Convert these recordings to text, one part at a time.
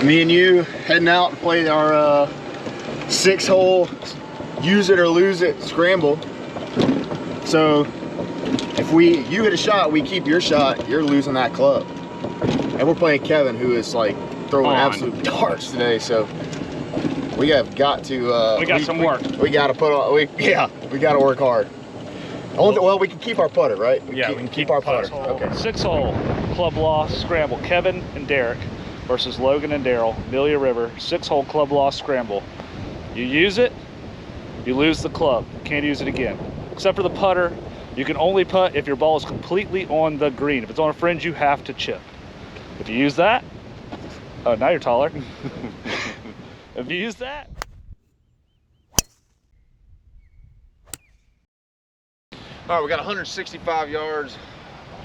Me and you heading out to play our 6-hole use it or lose it scramble. So if you hit a shot, we keep your shot, you're losing that club. And we're playing Kevin, who is like throwing absolute darts today. So we have got to we got some work. We got to put on. We got to work hard. Well, we can keep our putter, right? We can keep our putter. Okay. 6-hole club loss scramble. Kevin and Derek versus Logan and Daryl. Amelia River. 6-hole club loss scramble. You use it, you lose the club. You can't use it again. Except for the putter, you can only putt if your ball is completely on the green. If it's on a fringe, you have to chip. If you use that, oh, now you're taller. If you use that. All right, we got 165 yards,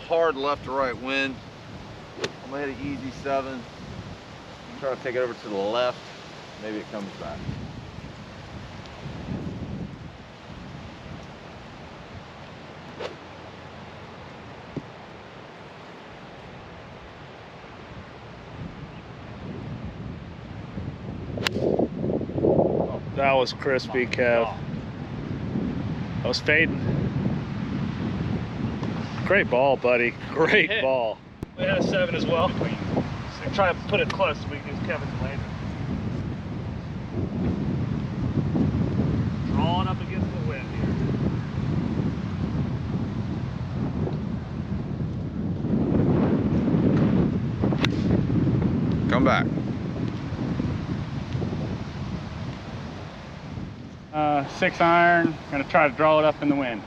hard left to right wind. I'm gonna hit an easy 7. I'm trying to take it over to the left. Maybe it comes back. That was crispy, Kev. That was fading. Great ball, buddy. Great ball. We had a 7 as well. So try to put it close so we can use Kevin's later. Drawing up against the wind here. Come back. 6 iron, gonna try to draw it up in the wind.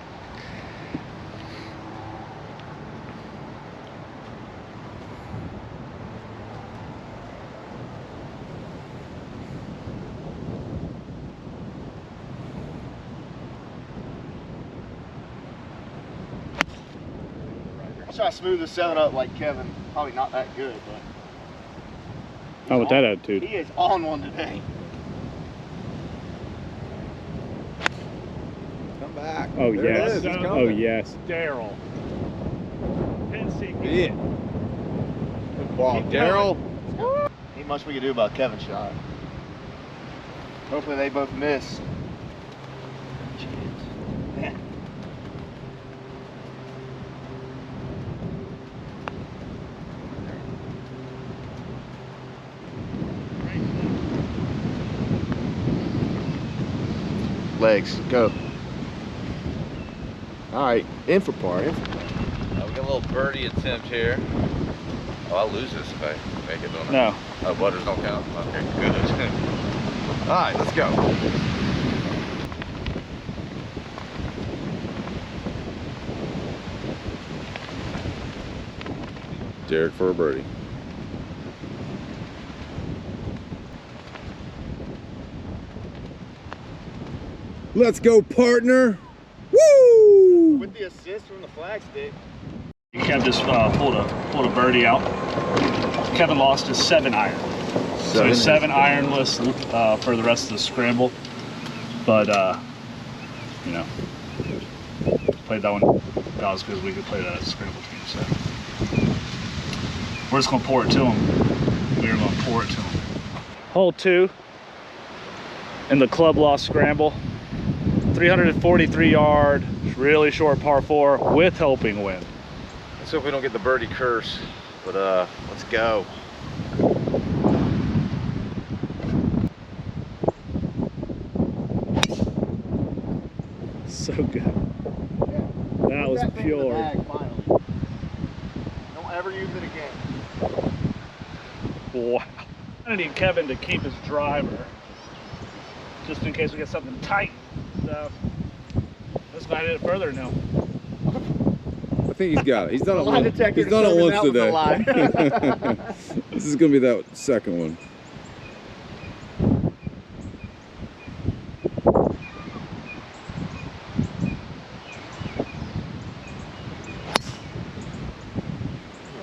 Try to smooth the 7 up like Kevin. Probably not that good, but. Not with that attitude. He is on one today. Come back. Oh, there yes. It is. He's Oh, yes. Daryl. Pin seeking. Yeah. Good ball, Daryl. Ain't much we can do about Kevin's shot. Hopefully they both miss. Man. Legs, go. All right, in for par, in for par. We got a little birdie attempt here. Oh, I'll lose this if I make it, don't I? No. Oh, butters don't count. Okay, good. All right, let's go. Derek for a birdie. Let's go, partner. Woo! With the assist from the flag stick. Kev just pulled a birdie out. Kevin lost his 7 iron. So he's 7 ironless for the rest of the scramble. But you know, played that one about as good as we could play that scramble team. So we're just gonna pour it to him. We're gonna pour it to him. Hole 2 in the club loss scramble. 343 yard, really short par 4 with helping wind. Let's hope we don't get the birdie curse, but let's go. So good. Yeah. That was pure. Bag, finally. Don't ever use it again. Wow. I need Kevin to keep his driver, just in case we get something tight. So let's find it further now. I think he's got it. He's done it Lie once. detector He's done it once determined today. that was a lie. This is gonna be that second one.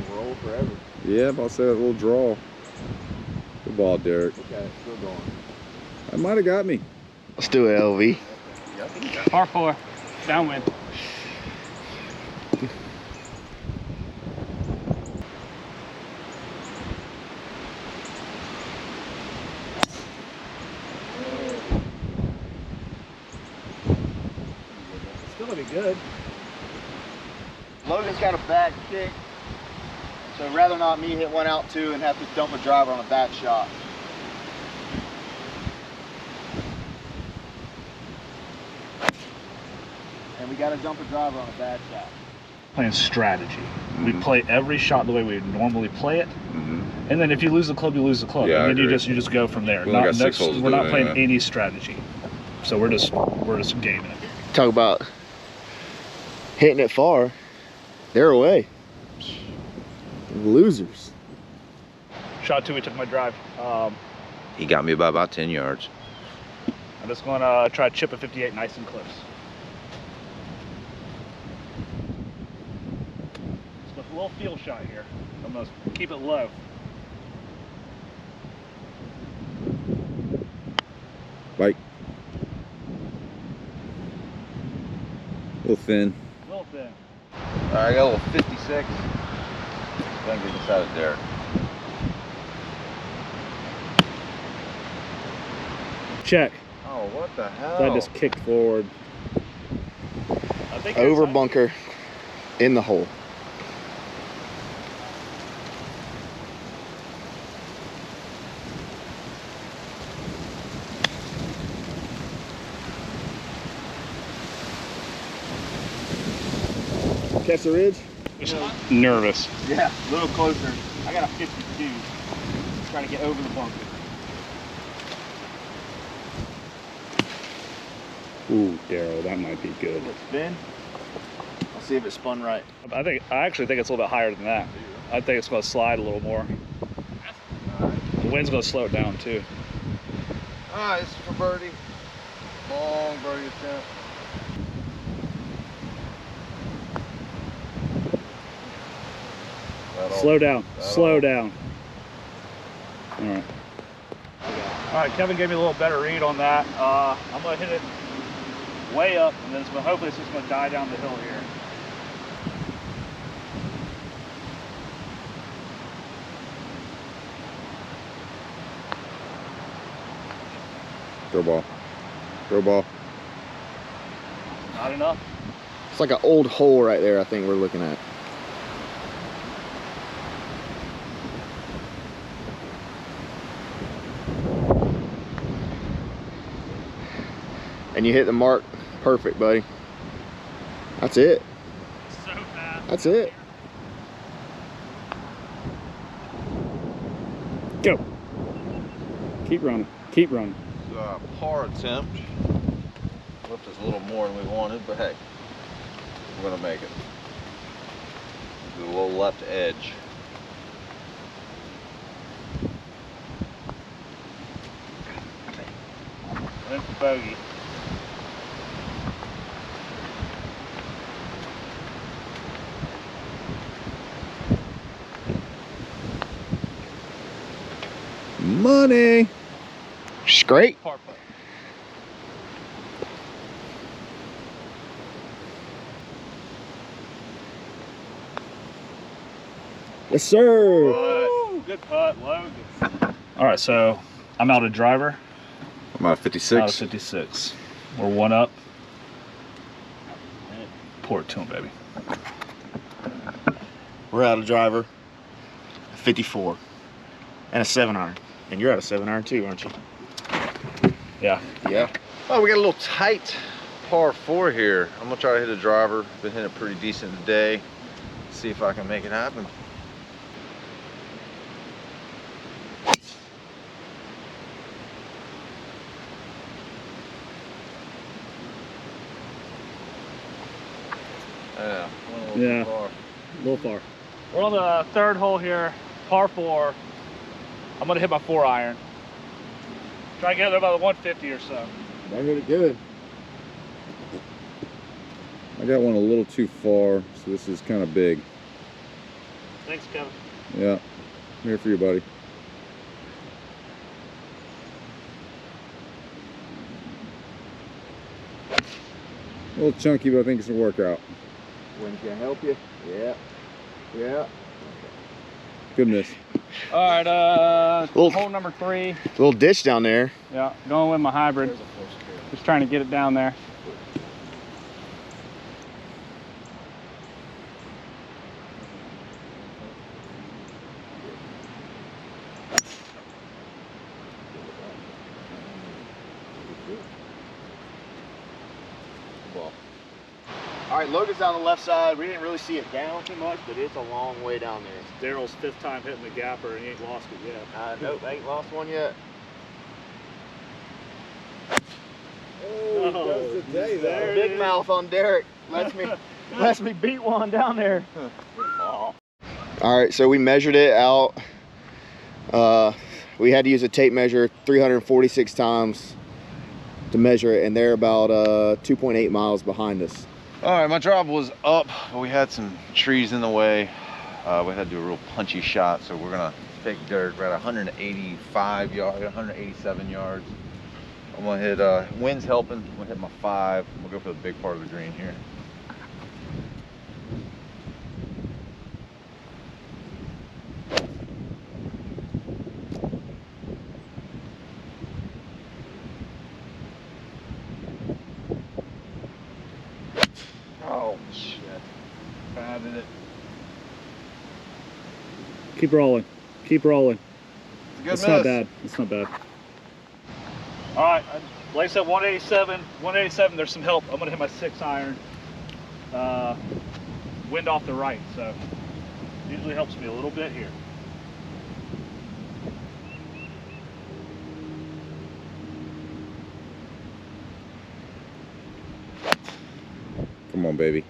Roll forever. Yeah, I'll say that little draw. Good ball, Derek. Okay, still going. That might have got me. Let's do it, LV. Par 4, downwind. That'll be good. Logan's got a bad kick, so rather not me hit one out too and have to dump a driver on a bad shot. And we got to dump a driver on a bad shot. Playing strategy. We play every shot the way we would normally play it. And then if you lose the club, you lose the club. Yeah, and I then agree. you just go from there. We only got 6 holes to We're do not it, playing yeah. any strategy. So we're just gaming it. Talk about hitting it far. They're away. Losers. Shot 2, we took my drive. He got me by about 10 yards. I'm just going to try to chip a 58 nice and close. It's a little field shot here. I'm going to keep it low. Bite. A little thin. A little thin. All right, I got a little 56. Gonna get this out of Derek. Check. Oh, what the hell? So I just kicked forward. I think Over there's- bunker in the hole. Catch the ridge? Nervous. Yeah, a little closer. I got a 52. Trying to get over the bunker. Ooh, Daryl, that might be good. Let's spin. I'll see if it spun right. I actually think it's a little bit higher than that. I think it's going to slide a little more. The wind's going to slow it down too. All right, this is for birdie. Long birdie attempt. Slow down. Slow down. All right. All right, Kevin gave me a little better read on that. I'm going to hit it way up, and then hopefully it's just going to die down the hill here. Throw ball. Throw ball. Not enough. It's like an old hole right there, I think we're looking at. And you hit the mark perfect, buddy. That's it. So fast. That's it. Go. Keep running. Keep running. Par attempt. Left us a little more than we wanted, but hey, we're gonna make it. Do a little left edge. Went for bogey. Money. Straight. Par putt. Yes, sir. Woo, good putt, Logan. All right, so I'm out of driver. I'm out of 56. Out of 56. We're one up. Pour it to him, baby. We're out of driver. 54. And a 7-iron. And you're out of 7-iron too, aren't you? Yeah. Yeah. Oh, we got a little tight par 4 here. I'm gonna try to hit a driver. Been hitting it pretty decent today. See if I can make it happen. Yeah. Yeah. A little far. We're on the third hole here, par 4. I'm gonna hit my 4-iron. Try to get there about the 150 or so. I hit it good. I got one a little too far, so this is kind of big. Thanks, Kevin. Yeah. I'm here for you, buddy. A little chunky, but I think it's a workout. Wind can help you. Yeah. Yeah. Good miss. All right, Little- hole number 3. Little ditch down there. Yeah, going with my hybrid. Just trying to get it down there. right, Logan's on the left side. We didn't really see it down too much, but it's a long way down there. Daryl's 5th time hitting the gapper and he ain't lost it yet. Nope, ain't lost one yet. Oh, he does today, though. Big mouth on Derek. Lets me beat one down there. All right, so we measured it out. We had to use a tape measure 346 times to measure it, and they're about 2.8 miles behind us. All right, my drop was up, but we had some trees in the way. We had to do a real punchy shot, so we're gonna take dirt. We're at 185 yards, 187 yards. I'm gonna hit, wind's helping. I'm gonna hit my 5. We'll go for the big part of the green here. Oh, shit. Batted it. Keep rolling. Keep rolling. It's a good It's miss. not bad. It's not bad. All right, like I said, 187. 187. There's some help. I'm gonna hit my 6 iron. Wind off the right, so usually helps me a little bit here. Come on, baby.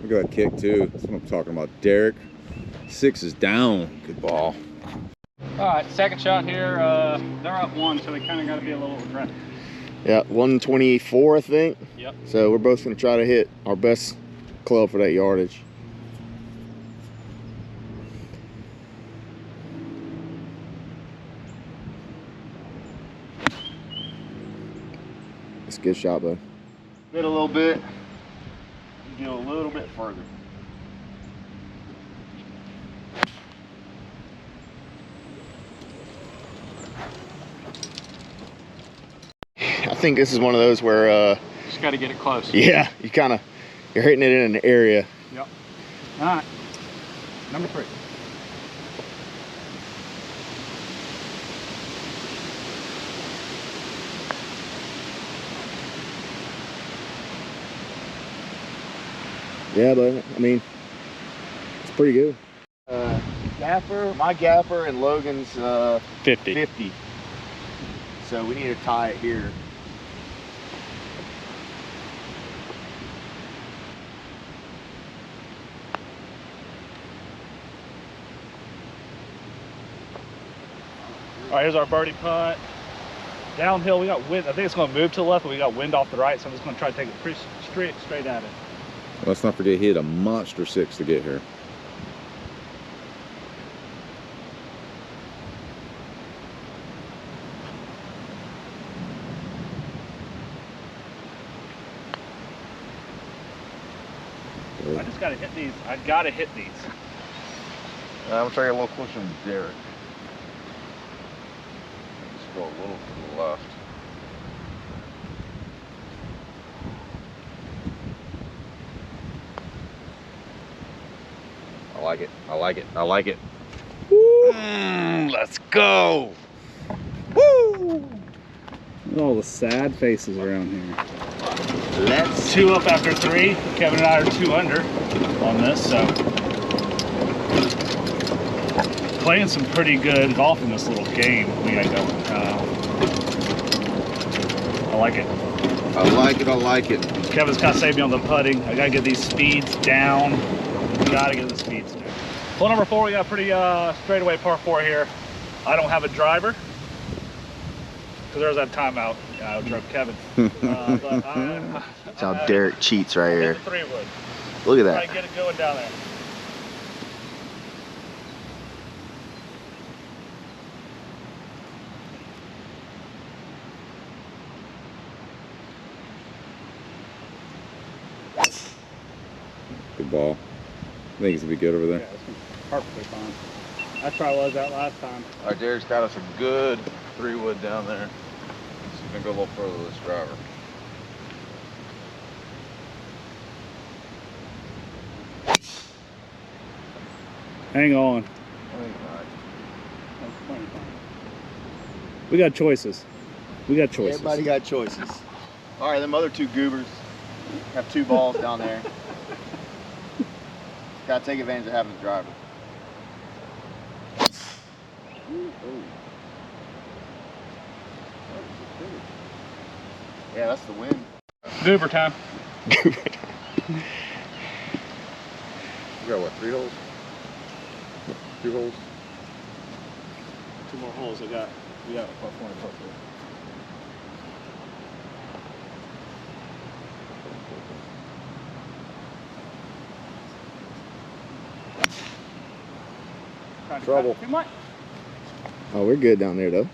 Look at that kick, too. That's what I'm talking about. Derek, 6 is down. Good ball. All right, second shot here. They're up 1, so we kind of got to be a little aggressive. Yeah, 124, I think. Yep. So we're both gonna try to hit our best club for that yardage. It's a good shot, bud. Hit a little bit. Go a little bit further. I think this is one of those where, Just got to get it close. yeah, you're hitting it in an area. Yep. All right. Number 3. Yeah, but I mean, it's pretty good. My gapper and Logan's 50. So we need to tie it here. All right, here's our birdie putt. Downhill, we got wind. I think it's going to move to the left, but we got wind off the right, so I'm just going to try to take it pretty straight at it. Let's not forget he hit a monster 6 to get here. I just got to hit these. I got to hit these. I'm gonna try to get a little closer to Derek. Just go a little to the left. I like it. I like it. I like it. Let's go. Woo! Look at all the sad faces around here. Let's 2 up after 3. Kevin and I are 2 under on this, so playing some pretty good golf in this little game we got going. I like it. I like it. I like it. Kevin's kind of saved me on the putting. I gotta get these speeds down. Gotta get the speeds down. Hole number 4, we got a pretty straightaway par 4 here. I don't have a driver because there's that timeout. I drove Kevin. That's how Derek cheats right here. 3-wood. Look at Try that. to get it going down there. Good ball. I think it's gonna be good over Yeah, there. it's perfectly fine. That's where I was at last time. All right, Derek's got us a good 3-wood down there. So we're gonna go a little further with this driver. Hang on. That's plenty fine. We got choices. We got choices. Everybody got choices. All right, them other two goobers have 2 balls down there. Gotta take advantage of having the driver. Yeah, that's the wind. Goober time. We got what, 3 holes? 2 holes? 2 more holes. We got a plus 1 and plus 2. Trouble. Too much. Oh, we're good down there though.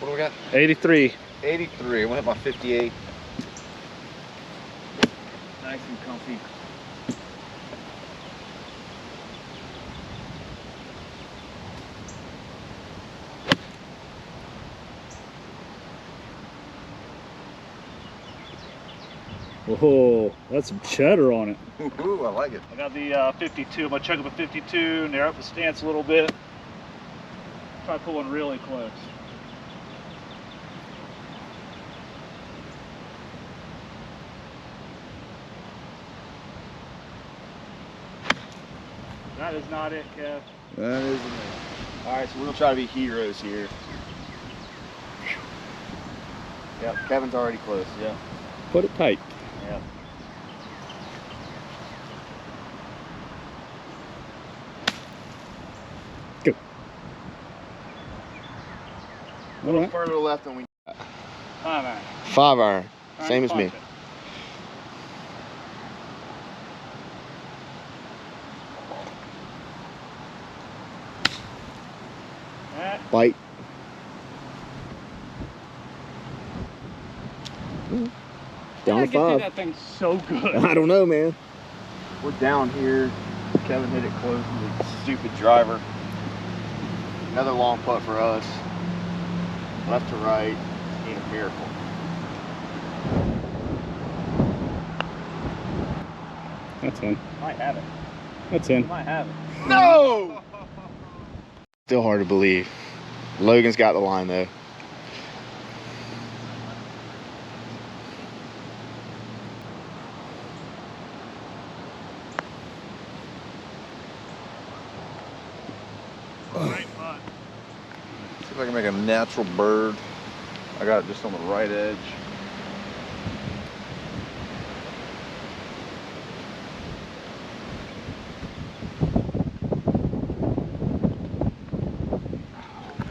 What do we got? 83. 83. I'm gonna hit my 58. Nice and comfy. Whoa, that's some cheddar on it. Ooh, I like it. I got the 52. I'm gonna chuck up a 52, narrow up the stance a little bit. Try pulling really close. That is not it, Kev. That is All right, so we're gonna try to be heroes here. Yep, Kevin's already close. Yeah. put it tight. Yeah. Go. A little further left than we. 5-iron. 5-iron, Try same and as me. punch it. That Bite. Down I to get through 5. that thing so good. I don't know, man. We're down here. Kevin hit it close with the stupid driver. Another long putt for us. Left to right. Need a miracle. That's in. Might have it. That's You in. might have it. No! Still hard to believe. Logan's got the line though. Great putt. See if I can make a natural bird. I got it just on the right edge.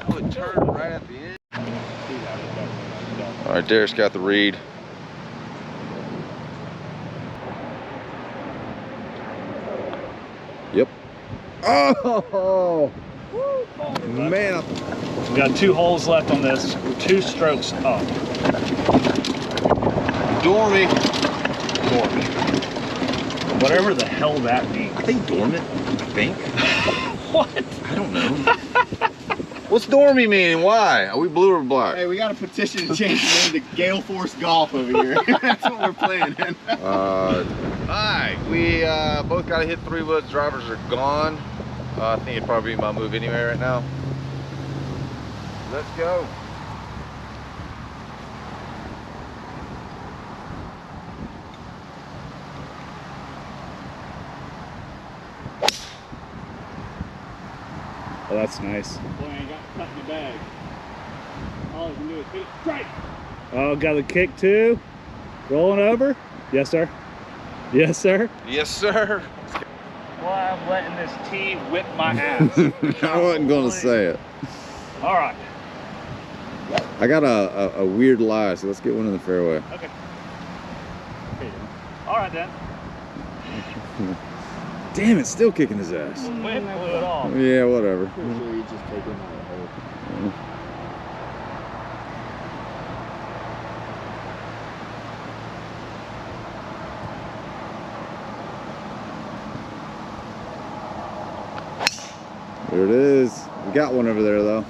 Oh, it turned right at the end. All right, Derek's got the read. Yep. Oh, man. We got 2 holes left on this. We're 2 strokes up. Dormy. Dormant. Whatever the hell that means. I think dormant. I think. What? I don't know. What's dormy mean and why? Are we blue or black? Hey, we got a petition to change the name to Gale Force Golf over here. That's what we're playing in. Alright, we both got to hit 3 woods. Drivers are gone. I think it'd probably be my move anyway right now. Let's go. Oh, that's nice. Boy, I ain't got cut in the bag. All you can do is hit it straight. Oh, got the kick too. Rolling over. Yes, sir. Yes, sir. Yes, sir. Why I'm letting this tee whip my ass. I wasn't going to say it. All right. I got a weird lie, so let's get one in the fairway. Okay. All right then. Damn it, still kicking his ass. Wind blew it off. Yeah, whatever. Pretty sure you just take him out of the hole. There it is. We got one over there, though.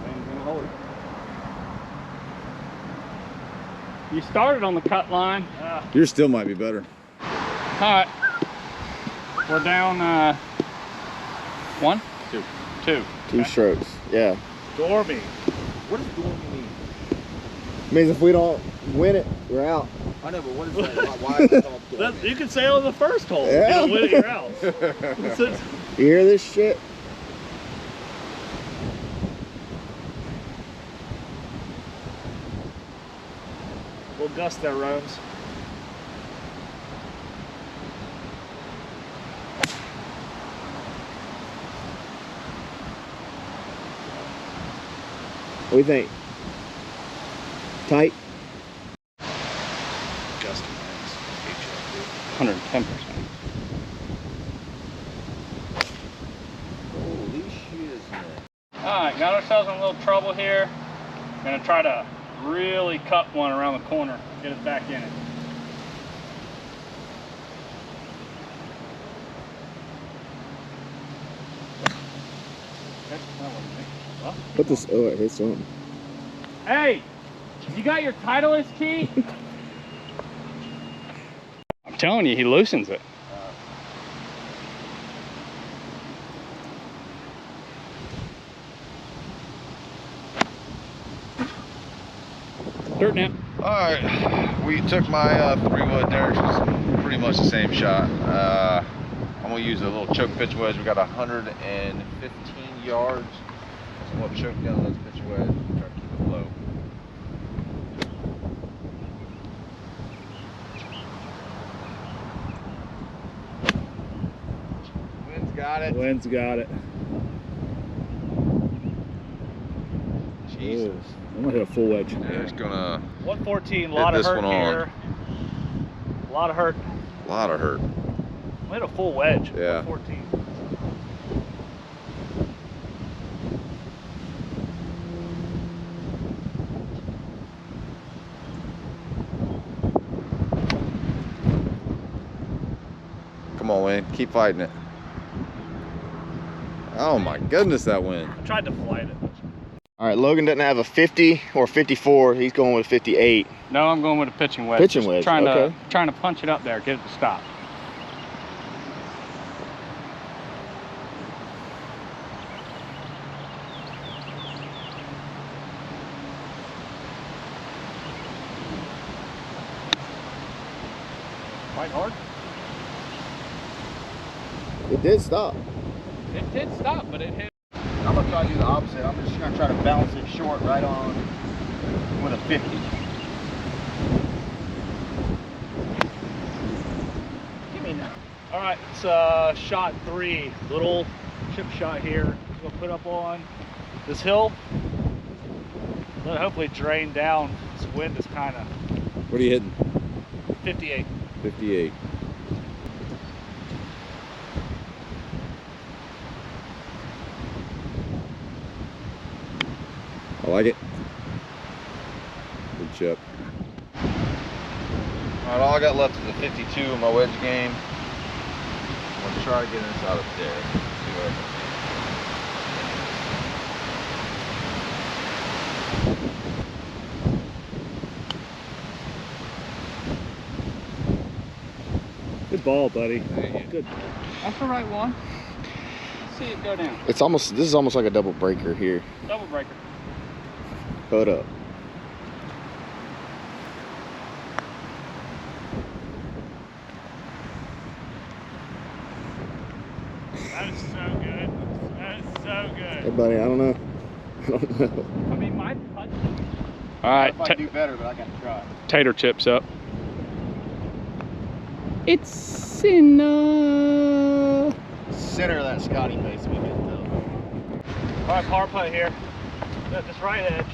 Ain't gonna hold it. You started on the cut line. Yours still might be better. All right. We're down 1? 2. 2 strokes. Yeah. Dormy. What does dormy mean? Means if we don't win it, we're out. I know, but what is that? Why is it called You can sail in the first hole. Yeah. If you don't win it, you're out. You hear this shit? Little gust there, Romes. What do you think? Tight? Gust winds. 110%. Holy shit, man. Alright, got ourselves in a little trouble here. Gonna try to really cut one around the corner, get it back in it. Put this, oh, it hit something. Hey, you got your Titleist key? I'm telling you, he loosens it. Dirt now. All right, we took my 3-wood. Derek's was pretty much the same shot. I'm gonna use a little choke pitch wedge. We got 115 yards. So we'll choke down those pitch wedge. Try to keep it low. Wind's got it. Wind's got it. Jesus. I'm gonna hit a full wedge. Yeah, it's gonna 114, a lot of this hurt one on. here. A lot of hurt. a lot of hurt. I hit a full wedge. Yeah. 114. Come on, Wayne. Keep fighting it. Oh my goodness, that wind. I tried to flight it. All right, Logan doesn't have a 50 or 54. He's going with a 58. No, I'm going with a pitching wedge. Pitching Just wedge, Trying okay. to punch it up there, get it to stop. Quite hard. It did stop. It did stop, but it hit. I'm gonna try to do the opposite. I'm just gonna try to balance it short right on with a 50. Give me that. All right, it's shot 3. Little chip shot here. We'll put up on this hill. Let it hopefully drain down. This wind is kind of What are you hitting? 58. 58. I like it. Good chip. Alright, all I got left is a 52 in my wedge game. I'm going to try to get this out of there. See what I Good ball, buddy. Thank you. Good. That's the right one. Let's see it go down. It's almost, this is almost like a double breaker here. Double breaker. Hold up. That is so good. That is so good. Hey, buddy, I don't know. I don't know. I mean, my punch. All right, I do better, but I got to try. tater chips up. It's in Center of that Scotty face we hit though. All right, power putt here. Got this right edge.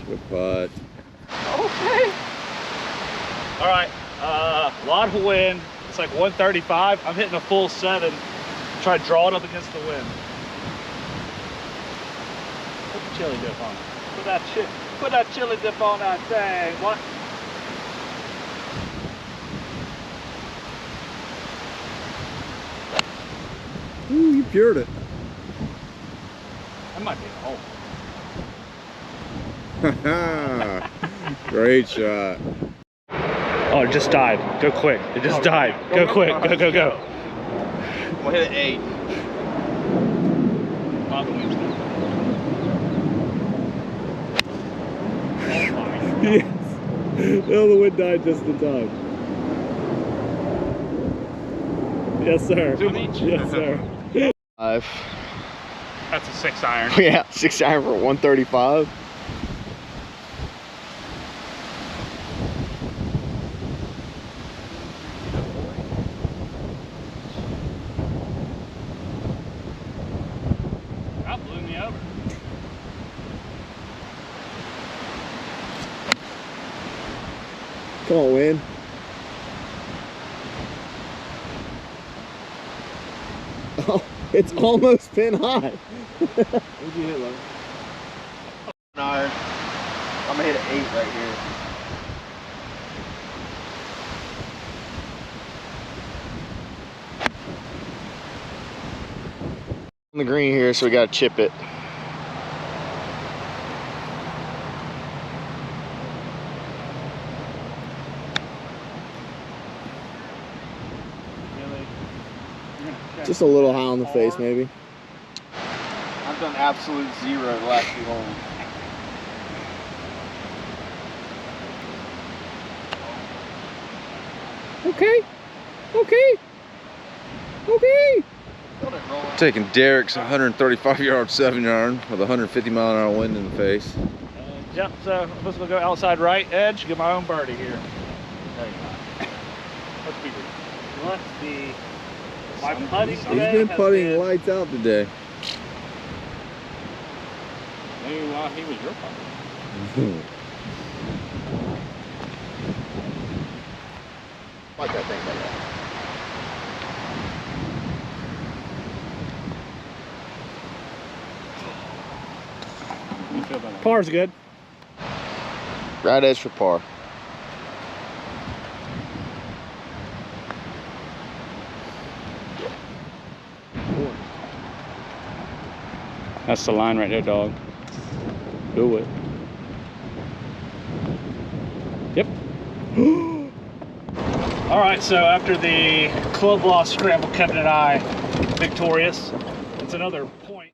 Good putt. Okay. All right, a lot of wind. It's like 135. I'm hitting a full 7. Try to draw it up against the wind. Put the chili dip on it. Put that chili dip on that thing. What? Ooh, you pured it. That might be a hole. Great shot. Oh, it just died. Go quick. It just died. Go quick. Go, go, go. We'll hit an 8. Yes. Oh, the wind died just in time. Yes, sir. Yes, sir. 5. That's a 6 iron. Yeah, 6 iron for 135. That blew me over. Come on, wind. Oh, it's almost pin high. What'd you hit, Logan? An iron. I'm gonna hit an 8 right here. On the green here, so we gotta chip it. Just a little high on the face, maybe. I've done absolute 0 the last 2 holes. Okay. Okay. Okay. Taking Derek's 135-yard 7-iron with 150-mile-an-hour wind in the face. Yep, so I'm supposed to go outside right edge, get my own birdie here. Let's be real. Let's be. My putting He's today been has putting been- lights out today. Maybe why he was your putter. Like that thing like that. You feel better. Par's good. Right edge for par. That's the line right there, dog. Do it. Yep. All right, so after the club loss scramble, Kevin and I victorious. It's another point.